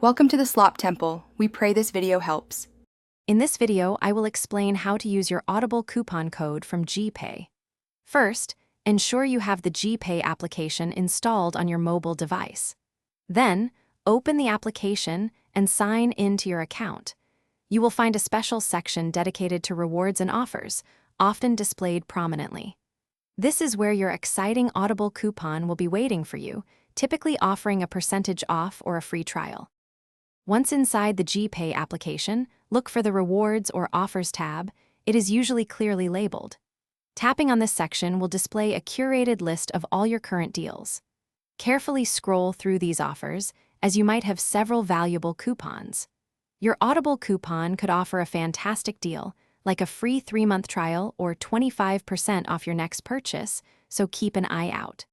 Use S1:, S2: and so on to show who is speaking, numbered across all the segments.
S1: Welcome to the Slop Temple. We pray this video helps.
S2: In this video, I will explain how to use your Audible coupon code from GPay. First, ensure you have the GPay application installed on your mobile device. Then, open the application and sign in to your account. You will find a special section dedicated to rewards and offers, often displayed prominently. This is where your exciting Audible coupon will be waiting for you, typically offering a percentage off or a free trial. Once inside the GPay application, look for the Rewards or Offers tab. It is usually clearly labeled. Tapping on this section will display a curated list of all your current deals. Carefully scroll through these offers, as you might have several valuable coupons. Your Audible coupon could offer a fantastic deal, like a free 3-month trial or 25% off your next purchase, so keep an eye out.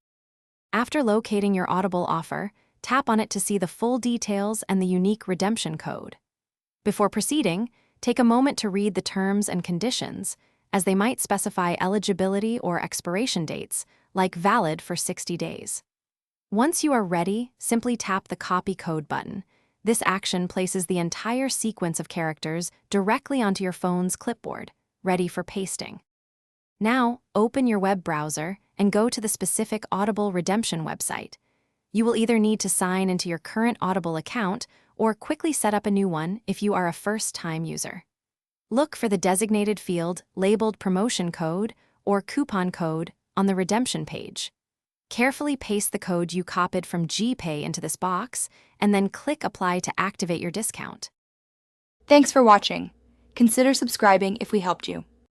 S2: After locating your Audible offer, tap on it to see the full details and the unique redemption code. Before proceeding, take a moment to read the terms and conditions, as they might specify eligibility or expiration dates, like valid for 60 days. Once you are ready, simply tap the Copy Code button. This action places the entire sequence of characters directly onto your phone's clipboard, ready for pasting. Now, open your web browser and go to the specific Audible redemption website. You will either need to sign into your current Audible account or quickly set up a new one if you are a first-time user. Look for the designated field labeled Promotion Code or Coupon Code on the redemption page. Carefully paste the code you copied from GPay into this box and then click Apply to activate your discount.
S1: Thanks for watching. Consider subscribing if we helped you.